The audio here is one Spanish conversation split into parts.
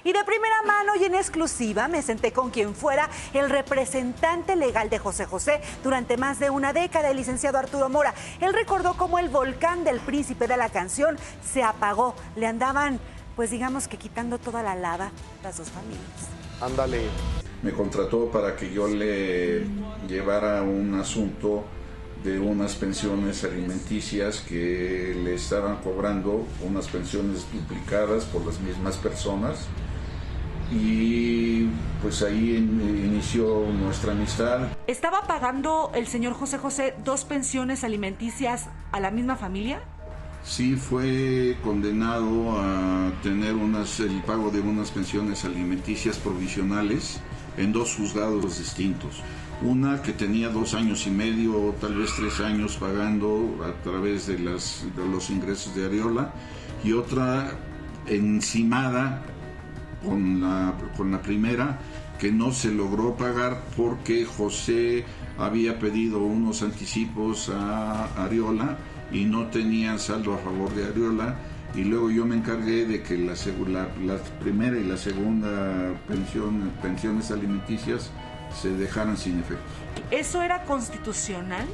Y de primera mano y en exclusiva me senté con quien fuera el representante legal de José José durante más de una década, el licenciado Arturo Mora. Él recordó cómo el volcán del príncipe de la canción se apagó. Le andaban, pues digamos que quitando toda la lava las dos familias. Ándale. Me contrató para que yo le llevara un asunto de unas pensiones alimenticias que le estaban cobrando, unas pensiones duplicadas por las mismas personas. Y pues ahí inició nuestra amistad. ¿Estaba pagando el señor José José dos pensiones alimenticias a la misma familia? Sí, fue condenado a tener el pago de unas pensiones alimenticias provisionales en dos juzgados distintos. Una que tenía 2 años y medio o tal vez 3 años pagando a través de los ingresos de Ariola, y otra encimada con la primera, que no se logró pagar porque José había pedido unos anticipos a Ariola y no tenía saldo a favor de Ariola, y luego yo me encargué de que la primera y la segunda pensiones alimenticias se dejaran sin efecto. ¿Eso era constitucional?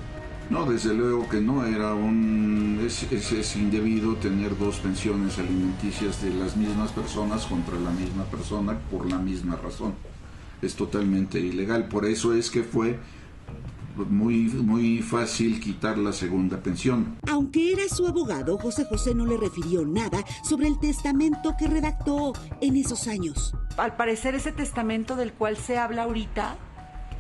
No, desde luego que no, es indebido tener dos pensiones alimenticias de las mismas personas contra la misma persona por la misma razón. Es totalmente ilegal, por eso es que fue muy fácil quitar la segunda pensión. Aunque era su abogado, José José no le refirió nada sobre el testamento que redactó en esos años. Al parecer ese testamento del cual se habla ahorita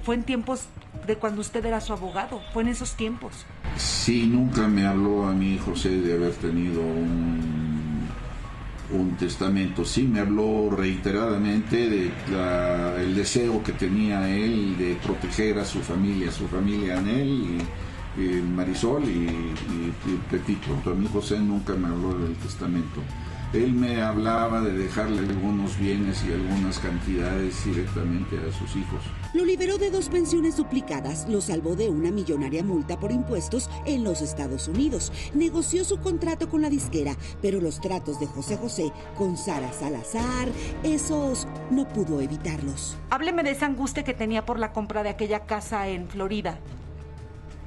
fue en tiempos de cuando usted era su abogado, fue en esos tiempos. Sí, nunca me habló a mí José de haber tenido un testamento. Sí me habló reiteradamente de el deseo que tenía él de proteger a su familia Anel y Marisol y Pepito. A mí José nunca me habló del testamento. Él me hablaba de dejarle algunos bienes y algunas cantidades directamente a sus hijos. Lo liberó de 2 pensiones duplicadas, lo salvó de una millonaria multa por impuestos en los Estados Unidos. Negoció su contrato con la disquera, pero los tratos de José José con Sara Salazar, esos no pudo evitarlos. Hábleme de esa angustia que tenía por la compra de aquella casa en Florida.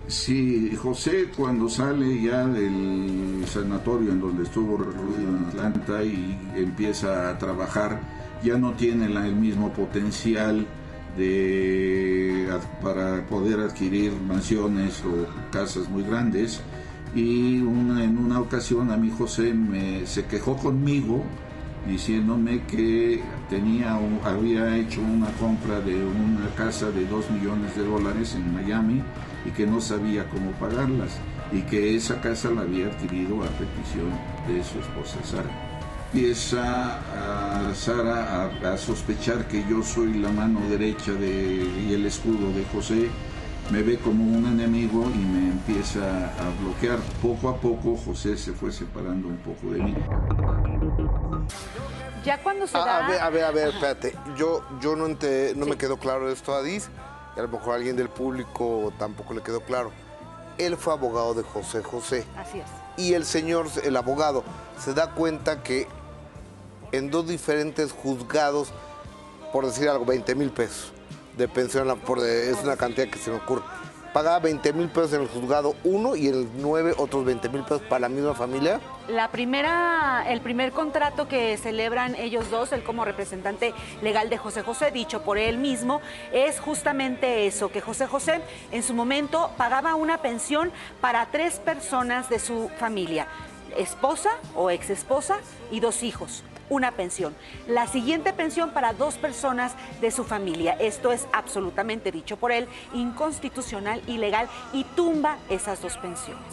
Sí, José cuando sale ya del sanatorio en donde estuvo recluido en Atlanta y empieza a trabajar, ya no tiene el mismo potencial para poder adquirir mansiones o casas muy grandes, y en una ocasión a mí José se quejó conmigo diciéndome que había hecho una compra de una casa de $2 millones en Miami y que no sabía cómo pagarlas, y que esa casa la había adquirido a petición de su esposa Sara. Empieza Sara a sospechar que yo soy la mano derecha y el escudo de José, me ve como un enemigo y me empieza a bloquear. Poco a poco José se fue separando un poco de mí. Ya cuando se da... A ver, espérate. Yo no me quedó claro esto a Adis, y a lo mejor a alguien del público tampoco le quedó claro. Él fue abogado de José José. Así es. Y el abogado, se da cuenta que en 2 diferentes juzgados, por decir algo, 20,000 pesos de pensión, es una cantidad que se me ocurre. Pagaba 20,000 pesos en el juzgado 1 y en el 9 otros 20,000 pesos para la misma familia. El primer contrato que celebran ellos dos, él como representante legal de José José, dicho por él mismo, es justamente eso, que José José en su momento pagaba una pensión para 3 personas de su familia, esposa o exesposa y 2 hijos. Una pensión. La siguiente pensión para 2 personas de su familia. Esto es absolutamente, dicho por él, inconstitucional, ilegal, y tumba esas 2 pensiones.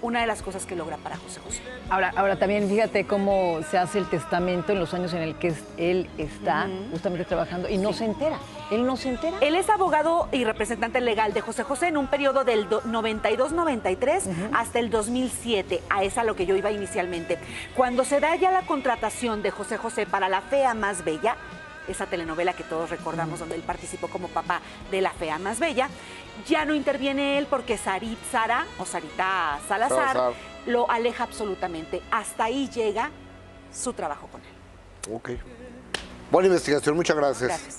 Una de las cosas que logra para José José. Ahora también fíjate cómo se hace el testamento en los años en el que él está justamente trabajando y no se entera. Él no se entera. Él es abogado y representante legal de José José en un periodo del 92-93 hasta el 2007. A esa a lo que yo iba inicialmente. Cuando se da ya la contratación de José José para La Fea Más Bella, esa telenovela que todos recordamos donde él participó como papá de La Fea Más Bella, ya no interviene él porque Sarita Salazar lo aleja absolutamente. Hasta ahí llega su trabajo con él. Ok. Buena investigación, muchas gracias. Gracias.